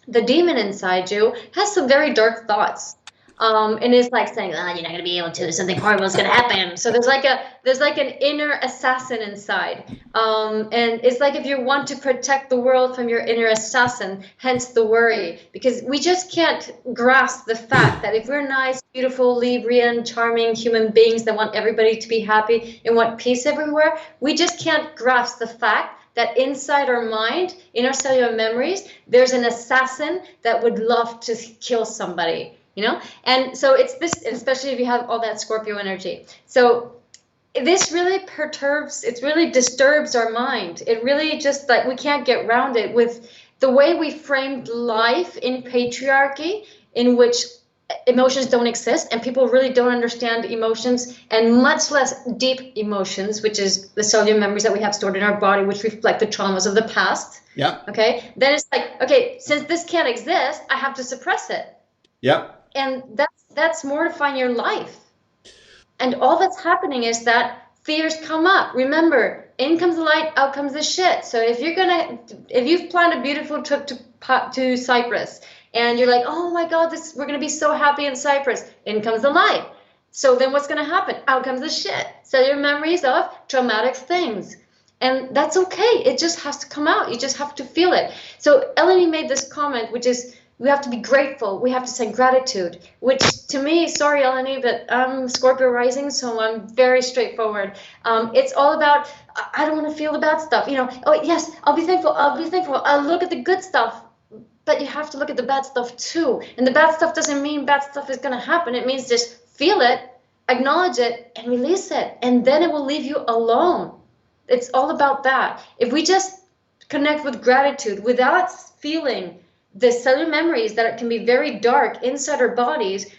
the demon inside you has some very dark thoughts, and it's like saying, you're not going to be able to, something horrible is going to happen. So there's like an inner assassin inside, and it's like if you want to protect the world from your inner assassin, hence the worry, because we just can't grasp the fact that if we're nice, beautiful, Librian, charming human beings that want everybody to be happy and want peace everywhere, we just can't grasp the fact that inside our mind, in our cellular memories, there's an assassin that would love to kill somebody, And so it's this, especially if you have all that Scorpio energy. So this really it really disturbs our mind. It really just like, we can't get around it with the way we framed life in patriarchy, in which emotions don't exist and people really don't understand emotions, and much less deep emotions, which is the cellular memories that we have stored in our body, which reflect the traumas of the past. Yeah. Okay. Then it's like, okay, since this can't exist, I have to suppress it. Yep. And that's mortifying your life. And all that's happening is that fears come up. Remember, in comes the light, out comes the shit. So if you've planned a beautiful trip to Cyprus, and you're like, oh my God, we're gonna be so happy in Cyprus. In comes the light. So then what's gonna happen? Out comes the shit. Cellular memories of traumatic things. And that's okay. It just has to come out. You just have to feel it. So Eleni made this comment, which is, we have to be grateful. We have to say gratitude, which to me, sorry, Eleni, but I'm Scorpio rising, so I'm very straightforward. It's all about, I don't want to feel the bad stuff. Oh, yes, I'll be thankful. I'll be thankful. I'll look at the good stuff. But you have to look at the bad stuff too. And the bad stuff doesn't mean bad stuff is going to happen. It means just feel it, acknowledge it, and release it. And then it will leave you alone. It's all about that. If we just connect with gratitude without feeling the cellular memories that can be very dark inside our bodies,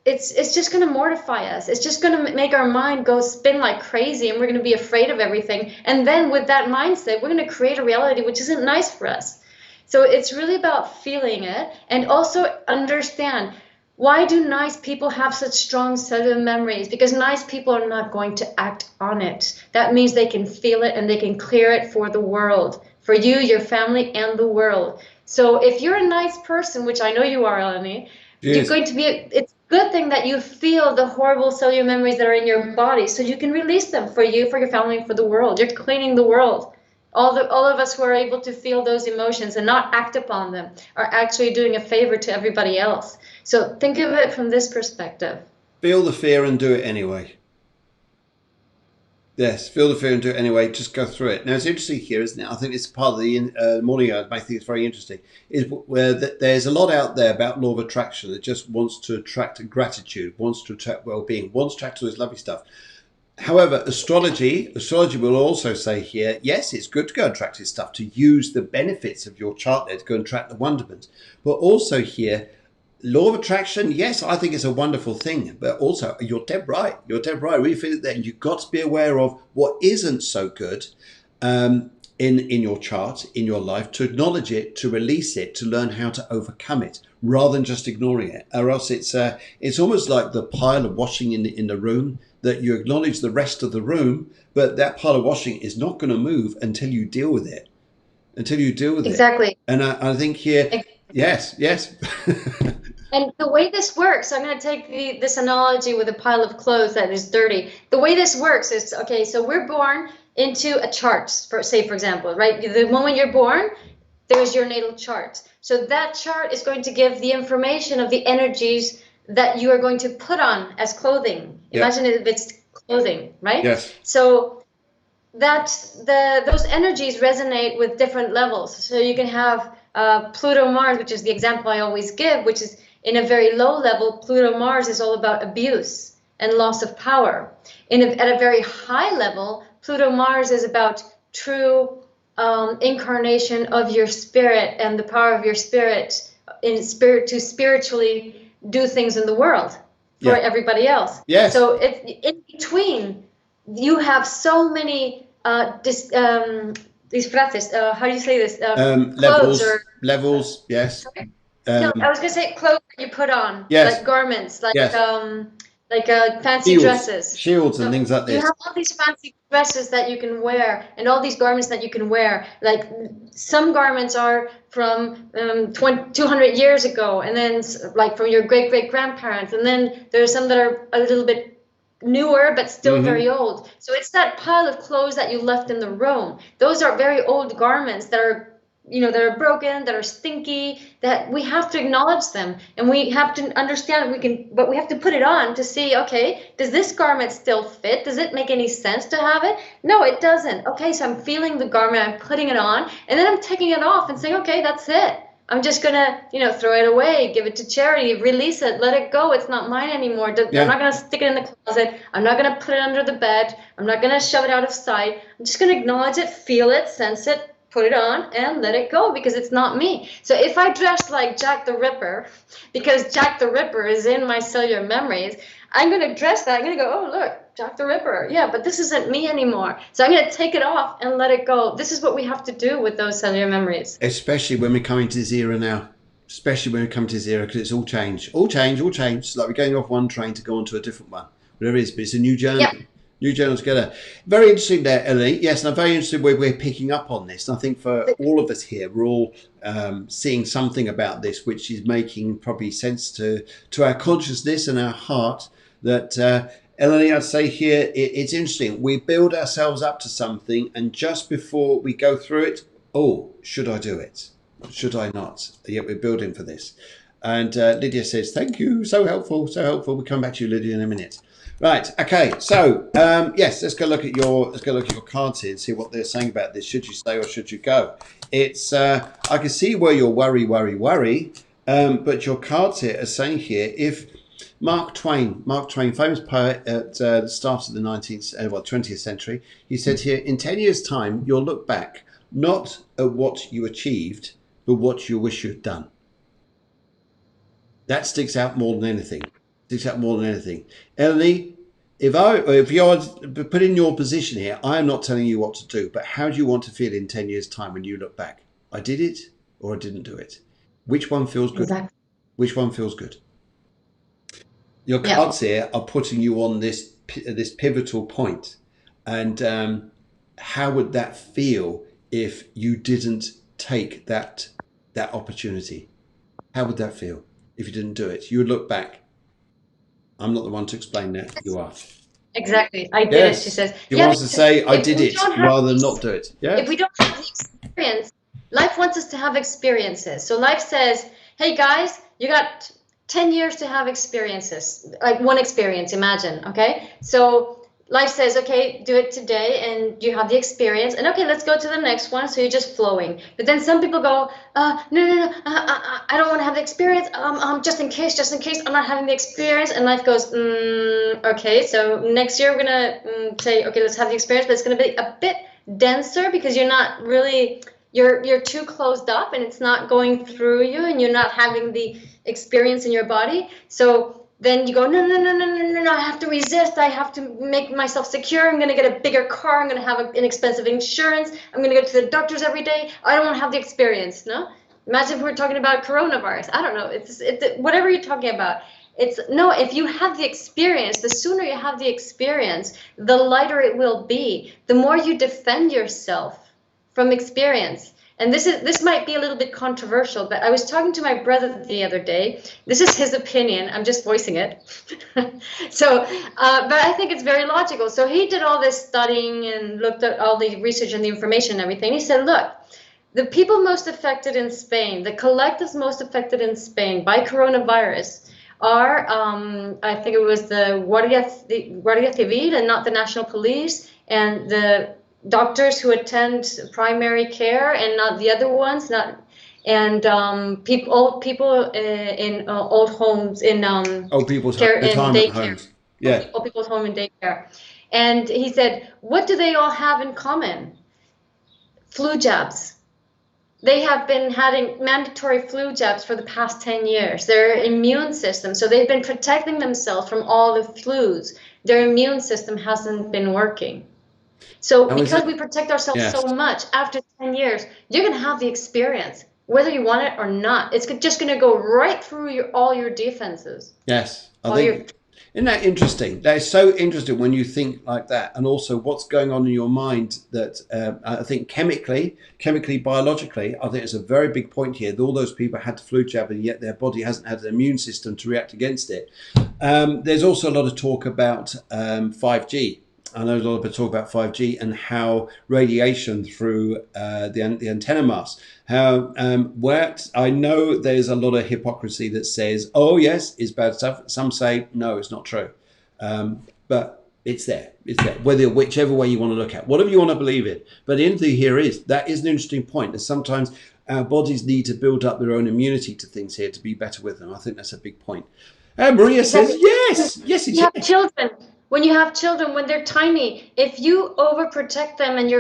it's just going to mortify us. It's just going to make our mind go spin like crazy, and we're going to be afraid of everything. And then with that mindset, we're going to create a reality which isn't nice for us. So it's really about feeling it, and also understand, why do nice people have such strong cellular memories? Because nice people are not going to act on it. That means they can feel it and they can clear it for the world, for you, your family, and the world. So if you're a nice person, which I know you are, Eleni, you're going to be, it's a good thing that you feel the horrible cellular memories that are in your body, so you can release them for you, for your family, and for the world. You're cleaning the world. All of us who are able to feel those emotions and not act upon them are actually doing a favor to everybody else. So think of it from this perspective. Feel the fear and do it anyway. Yes, feel the fear and do it anyway. Just go through it. Now, it's interesting here, isn't it? I think it's part of the morning hours. I think it's very interesting. Is where there's a lot out there about law of attraction that just wants to attract gratitude, wants to attract well-being, wants to attract all this lovely stuff. However, astrology will also say here, yes, it's good to go and attract this stuff, to use the benefits of your chart there to go and attract the wonderments. But also here, law of attraction, yes, I think it's a wonderful thing. But also, you're dead right. You're dead right. We feel that you've got to be aware of what isn't so good in your chart, in your life, to acknowledge it, to release it, to learn how to overcome it, rather than just ignoring it. Or else it's almost like the pile of washing in the room, that you acknowledge the rest of the room, but that pile of washing is not going to move until you deal with it. Exactly. And I think here, yes. And the way this works, I'm going to take this analogy with a pile of clothes that is dirty. The way this works is, okay, so we're born into a chart, for example, right? The moment you're born, there's your natal chart. So that chart is going to give the information of the energies that you are going to put on as clothing. Yeah. Imagine if it's clothing, right? Yes. So those energies resonate with different levels. So you can have Pluto Mars, which is the example I always give, which is in a very low level. Pluto Mars is all about abuse and loss of power. At a very high level, Pluto Mars is about true incarnation of your spirit and the power of your spirit to spiritually do things in the world for everybody else. Yes. So in between, you have so many these frases. How do you say this? Levels. Yes. No, I was gonna say clothes that you put on. Yes. Like garments, like yes. Fancy dresses. Shields and things like this. You have all these fancy dresses that you can wear and all these garments that you can wear. Like some garments are from 200 years ago, and then like from your great-great-grandparents, and then there's some that are a little bit newer but still very old. So it's that pile of clothes that you left in the room. Those are very old garments that are that are broken, that are stinky, that we have to acknowledge them, and we have to understand but we have to put it on to see, okay, does this garment still fit? Does it make any sense to have it? No, it doesn't. Okay, so I'm feeling the garment, I'm putting it on, and then I'm taking it off and saying, okay, that's it. I'm just gonna, throw it away, give it to charity, release it, let it go. It's not mine anymore. I'm not gonna stick it in the closet. I'm not gonna put it under the bed. I'm not gonna shove it out of sight. I'm just gonna acknowledge it, feel it, sense it, put it on, and let it go, because it's not me. So if I dress like Jack the Ripper, because Jack the Ripper is in my cellular memories, I'm going to dress that. I'm going to go, oh, look, Jack the Ripper. Yeah, but this isn't me anymore. So I'm going to take it off and let it go. This is what we have to do with those cellular memories. Especially when we're coming to this era now. especially when we come to this era, because it's all change. It's like we're going off one train to go onto a different one, whatever it is, but it's a new journey. Yep. New journey together. Very interesting there, Ellie. Yes, and I'm very interested where we're picking up on this. And I think for all of us here, we're all seeing something about this, which is making probably sense to our consciousness and our heart. That Ellie, I'd say here, it's interesting. We build ourselves up to something, and just before we go through it, oh, should I do it? Should I not? Yet we're building for this. And Lydia says, "Thank you, so helpful, so helpul." We'll come back to you, Lydia, in a minute. Right. Okay. So yes, let's go look at your cards here and see what they're saying about this. Should you stay or should you go? It's I can see where you're worry, but your cards here are saying here if Mark Twain, famous poet at the start of the 20th century, he said here, in 10 years' time, you'll look back not at what you achieved, but what you wish you'd done. That sticks out more than anything. Ellie, if you're put in your position here, I am not telling you what to do, but how do you want to feel in 10 years' time when you look back? I did it or I didn't do it. Which one feels good? Exactly. Which one feels good? Your cards here are putting you on this pivotal point. And how would that feel if you didn't take that opportunity? How would that feel if you didn't do it? You would look back. I'm not the one to explain that. You are. Exactly. I did it, she says. He wants to say, I did it, rather than not do it. Yeah. If we don't have the experience, life wants us to have experiences. So life says, hey guys, you got 10 years to have experiences. Like one experience, imagine, okay? So life says, okay, do it today and you have the experience. And okay, let's go to the next one. So you're just flowing. But then some people go, no, I don't want to have the experience. Just in case I'm not having the experience. And life goes, okay, so next year we're going to say, okay, let's have the experience. But it's going to be a bit denser because you're not really, you're too closed up and it's not going through you and you're not having the experience in your body. So then you go, no, I have to resist. I have to make myself secure. I'm going to get a bigger car. I'm going to have an expensive insurance. I'm going to go to the doctors every day. I don't want to have the experience, no? Imagine if we're talking about coronavirus. I don't know. It's whatever you're talking about. If you have the experience, the sooner you have the experience, the lighter it will be. The more you defend yourself from experience. And this might be a little bit controversial, but I was talking to my brother the other day. This is his opinion. I'm just voicing it. So, but I think it's very logical. So he did all this studying and looked at all the research and the information and everything. He said, look, the people most affected in Spain, the collectives most affected in Spain by coronavirus are, I think it was the Guardia Civil and not the National Police, and the doctors who attend primary care and not the other ones, old people in old homes in old people's care in retirement daycare. homes. Yeah. Old people's home and daycare. And he said, what do they all have in common? Flu jabs. They have been having mandatory flu jabs for the past 10 years. Their immune system, so they've been protecting themselves from all the flus. Their immune system hasn't been working. So because we protect ourselves so much, after 10 years, you're going to have the experience, whether you want it or not. It's just going to go right through all your defenses. Yes. Isn't that interesting? That is so interesting when you think like that. And also what's going on in your mind that I think chemically, biologically, I think it's a very big point here that all those people had the flu jab and yet their body hasn't had an immune system to react against it. There's also a lot of talk about 5G. I know a lot of people talk about 5G and how radiation through the antenna masts, how I know there's a lot of hypocrisy that says, oh, yes, it's bad stuff. Some say, no, it's not true. But it's there. It's there, whichever way you want to look at, whatever you want to believe in. But the end of the here is, that is an interesting point. That sometimes our bodies need to build up their own immunity to things here to be better with them. I think that's a big point. Maria says, yes, it's you have children. When you have children, when they're tiny, if you overprotect them and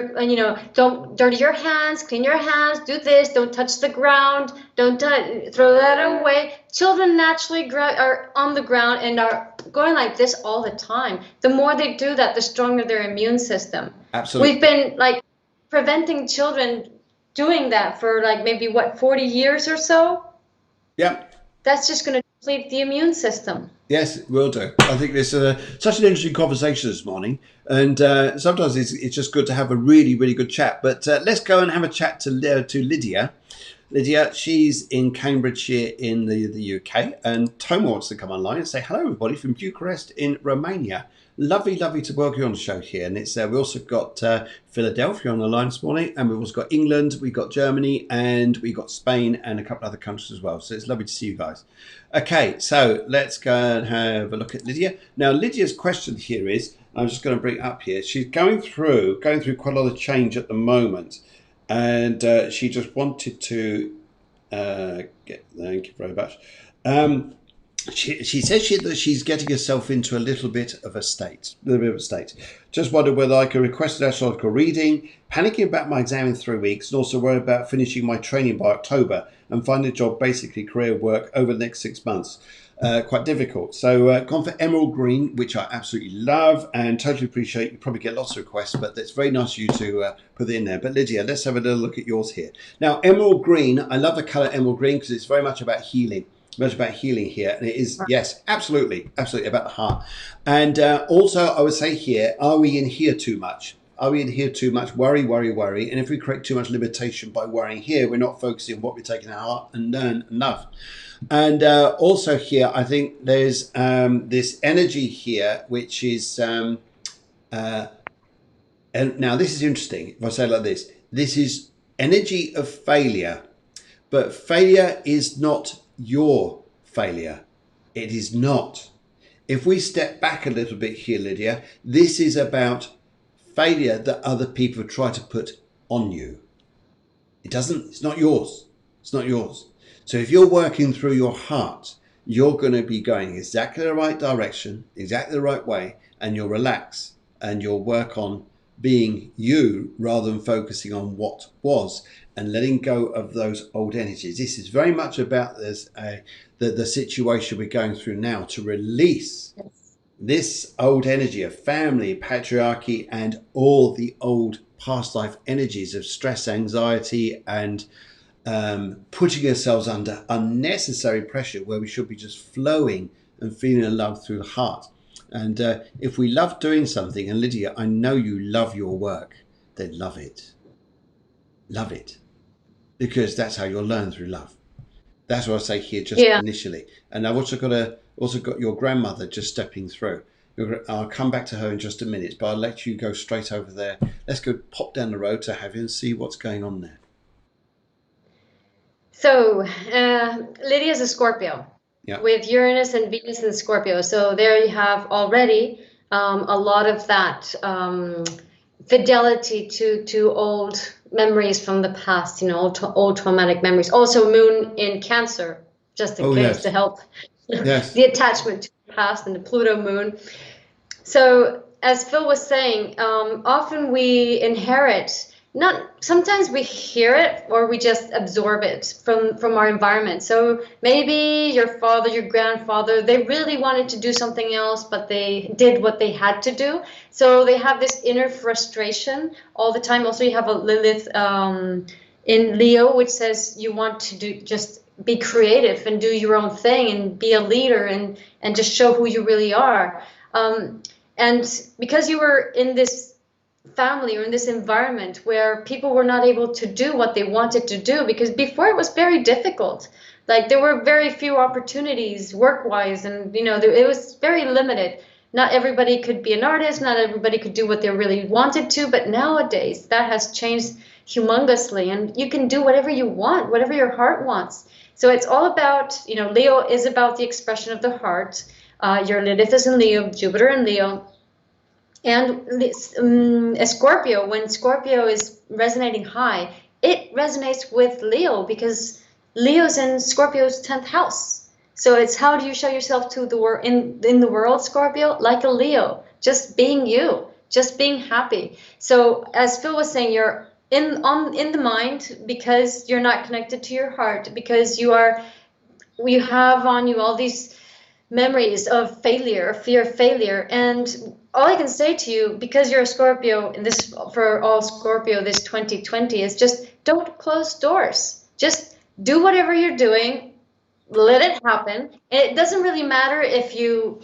don't dirty your hands, clean your hands, do this, don't touch the ground, don't throw that away. Children naturally are on the ground and are going like this all the time. The more they do that, the stronger their immune system. Absolutely. We've been preventing children doing that for maybe 40 years or so. Yeah. That's just going to deplete the immune system. Yes, will do. I think this is such an interesting conversation this morning, and sometimes it's just good to have a really, really good chat. But let's go and have a chat to Lydia. Lydia, she's in Cambridgeshire in the UK, and Toma wants to come online and say hello, everybody, from Bucharest in Romania. Lovely, lovely to welcome you on the show here. And it's we also got Philadelphia on the line this morning, and we've also got England, we've got Germany, and we've got Spain and a couple other countries as well. So it's lovely to see you guys. Okay, so let's go and have a look at Lydia. Now, Lydia's question here is, I'm just going to bring it up here. She's going through quite a lot of change at the moment. And she just wanted to get. Thank you very much. She says that she's getting herself into a little bit of a state. Just wondered whether I could request an astrological reading. Panicking about my exam in 3 weeks, and also worried about finishing my training by October and finding a job, basically career work, over the next 6 months. Quite difficult. So gone for emerald green, which I absolutely love and totally appreciate. You probably get lots of requests, but it's very nice of you to put it in there. But Lydia, let's have a little look at yours here. Now, emerald green, I love the color emerald green because it's very much about healing. Much about healing here, and it is, yes, absolutely about the heart. And also, I would say here, are we in here too much? Are we in here too much? Worry. And if we create too much limitation by worrying here, we're not focusing on what we're taking our heart and learn enough. And also here, I think there's this energy here, which is, and now this is interesting. If I say it like this is energy of failure, but failure is not your failure. It is not. If we step back a little bit here, Lydia, this is about failure that other people try to put on you. It's not yours. It's not yours. So if you're working through your heart, you're going to be going exactly the right direction, exactly the right way, and you'll relax and you'll work on being you rather than focusing on what was and letting go of those old energies. This is very much about the situation we're going through now, to release this old energy of family, patriarchy, and all the old past life energies of stress, anxiety, and putting ourselves under unnecessary pressure where we should be just flowing and feeling love through the heart. And if we love doing something, and Lydia, I know you love your work, then love it. Love it. Because that's how you'll learn, through love. That's what I say here just initially. And I've also got your grandmother just stepping through. I'll come back to her in just a minute, but I'll let you go straight over there. Let's go pop down the road to have you and see what's going on there. So Lydia's a Scorpio. Yeah. With Uranus and Venus in Scorpio. So there you have already a lot of that fidelity to old memories from the past, old traumatic memories. Also Moon in Cancer, just in case, to help the attachment to the past, and the Pluto Moon. So as Phil was saying, often we inherit, sometimes we hear it or we just absorb it from our environment. So maybe your father, your grandfather, they really wanted to do something else, but they did what they had to do. So they have this inner frustration all the time. Also, you have a Lilith in Leo, which says you want to just be creative and do your own thing and be a leader and just show who you really are. And because you were in this family or in this environment where people were not able to do what they wanted to do, because before it was very difficult. Like there were very few opportunities work-wise, and it was very limited. Not everybody could be an artist, not everybody could do what they really wanted to, but nowadays that has changed humongously, and you can do whatever you want, whatever your heart wants. So it's all about, Leo is about the expression of the heart. Your Lilith is in Leo, Jupiter in Leo. And a Scorpio, when Scorpio is resonating high, it resonates with Leo because Leo's in Scorpio's 10th house. So it's, how do you show yourself to the world in the world, Scorpio? Like a Leo, just being you, just being happy. So as Phil was saying, you're in the mind because you're not connected to your heart, because you have on you all these memories of failure, fear of failure. And all I can say to you, because you're a Scorpio, and this for all Scorpio this 2020, is just don't close doors. Just do whatever you're doing. let it happen. And it doesn't really matter if you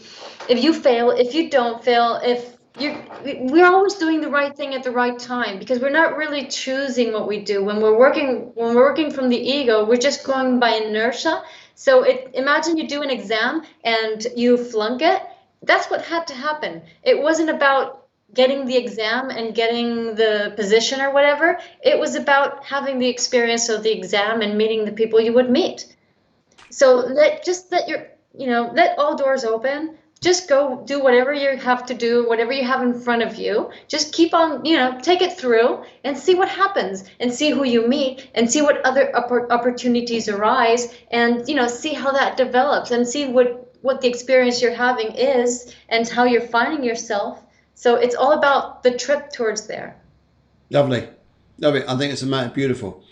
fail, if you don't fail, if we're always doing the right thing at the right time, because we're not really choosing what we do. When we're working from the ego, we're just going by inertia. So imagine you do an exam and you flunk it. That's what had to happen. It wasn't about getting the exam and getting the position or whatever. It was about having the experience of the exam and meeting the people you would meet. So let all doors open. Just go do whatever you have to do, whatever you have in front of you. Just keep on, take it through and see what happens, and see who you meet, and see what other opportunities arise, and see how that develops, and see what the experience you're having is, and how you're finding yourself. So it's all about the trip towards there. Lovely. I think it's beautiful.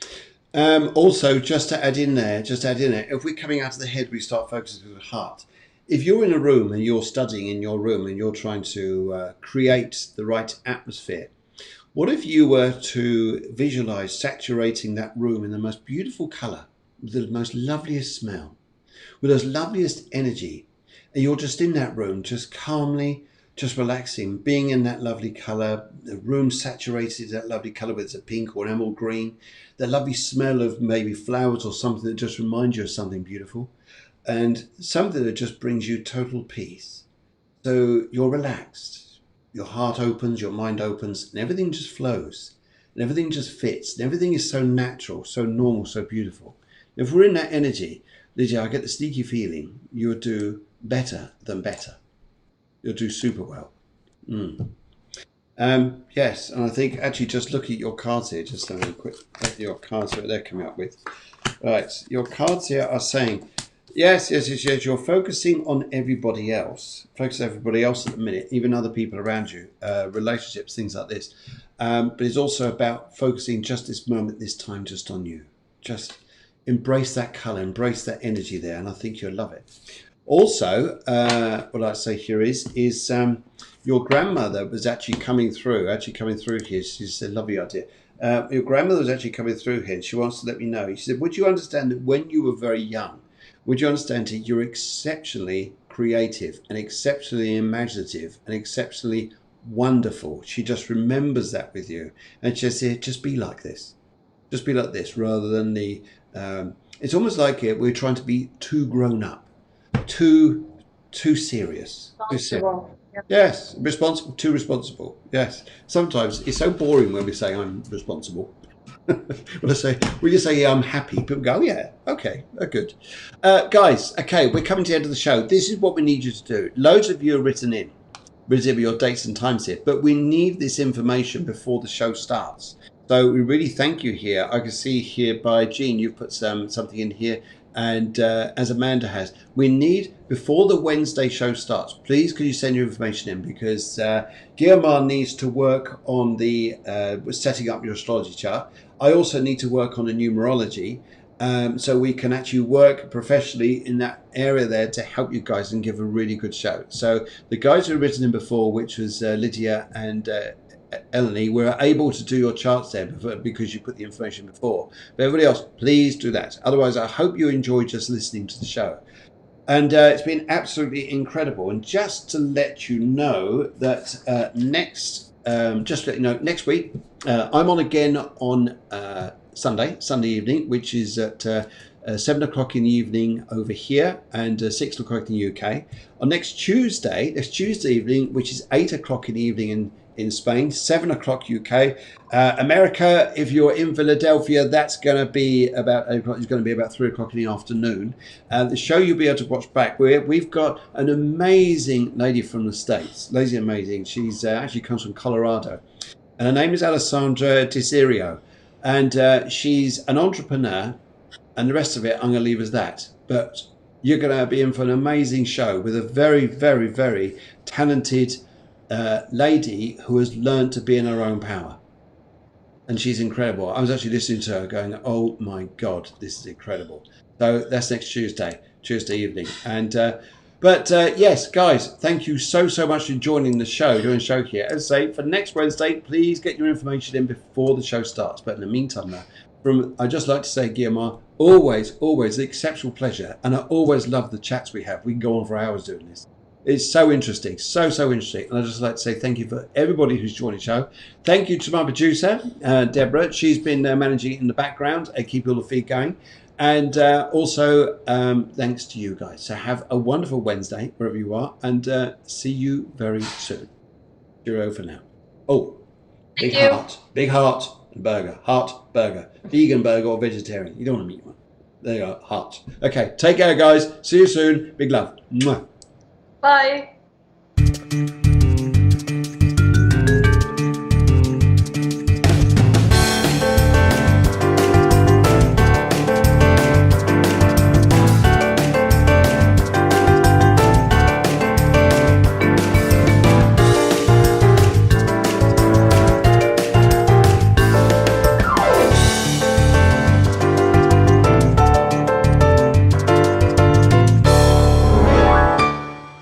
Also, just to add in there, if we're coming out of the head, we start focusing on the heart. If you're in a room and you're studying in your room and you're trying to create the right atmosphere, what if you were to visualize saturating that room in the most beautiful color, with the most loveliest smell, with those loveliest energy, and you're just in that room, just calmly, just relaxing, being in that lovely color, the room saturated that lovely color, whether it's a pink or emerald green, the lovely smell of maybe flowers or something that just reminds you of something beautiful, and something that just brings you total peace. So you're relaxed, your heart opens, your mind opens, and everything just flows, and everything just fits, and everything is so natural, so normal, so beautiful. If we're in that energy, Lydia, I get the sneaky feeling you would do better than better. You'll do super well. Yes, and I think actually just look at your cards here, just having a quick look at your cards, what they're coming up with. Right, your cards here are saying, yes, you're focusing on everybody else. Focus on everybody else at the minute, even other people around you, relationships, things like this. But it's also about focusing just this moment, this time, just on you. Just embrace that color, embrace that energy there, and I think you'll love it. Also, what I say here is your grandmother was actually coming through here. She's a lovely idea. Your grandmother was actually coming through here, and she wants to let me know. She said, would you understand that when you were very young, would you understand that you're exceptionally creative and exceptionally imaginative and exceptionally wonderful? She just remembers that with you. And she said, just be like this. Just be like this, rather than the... it's almost like we're trying to be too grown up. Too serious. Yes, responsible. Too responsible. Yes. Sometimes it's so boring when we say I'm responsible. When you say yeah, I'm happy, people go, oh, yeah, okay, good. Guys, okay, we're coming to the end of the show. This is what we need you to do. Loads of you are written in with your dates and times here, but we need this information before the show starts. So we really thank you here. I can see here by Jean, you've put something in here. And as Amanda has, we need, before the Wednesday show starts, please could you send your information in, because Guillermo needs to work on the setting up your astrology chart. I also need to work on the numerology, so we can actually work professionally in that area there to help you guys and give a really good show. So the guys who have written in before, which was Lydia and Eleni, were able to do your charts there because you put the information before. But everybody else, please do that. Otherwise, I hope you enjoyed just listening to the show. And it's been absolutely incredible. And just to let you know that next week, I'm on again on Sunday evening, which is at 7 o'clock in the evening over here, and 6 o'clock in the UK. On next Tuesday evening, which is 8 o'clock in the evening in Spain, 7 o'clock UK. America, if you're in Philadelphia, that's going to be about 8 o'clock. It's going to be about 3 o'clock in the afternoon. The show you'll be able to watch back. We've got an amazing lady from the States. Lady's amazing. She's actually comes from Colorado. And her name is Alessandra Desirio. And she's an entrepreneur. And the rest of it, I'm going to leave as that. But you're going to be in for an amazing show with a very, very, very talented lady who has learned to be in her own power. And she's incredible. I was actually listening to her going, oh my God, this is incredible. So that's next Tuesday evening. And but yes, guys, thank you so much for joining the show here. As I say, for next Wednesday, please get your information in before the show starts. But in the meantime, I'd just like to say, Guillermo, always an exceptional pleasure. And I always love the chats we have. We can go on for hours doing this. It's so interesting, so interesting. And I'd just like to say thank you for everybody who's joined the show. Thank you to my producer, Deborah. She's been managing it in the background and keeping all the feed going. And also, thanks to you guys. So have a wonderful Wednesday, wherever you are, and see you very soon. Cheerio for now. Oh, big heart, and burger. Heart, burger. Vegan burger or vegetarian. You don't want to meet one. There you go, heart. Okay, take care, guys. See you soon. Big love. Mwah. Bye.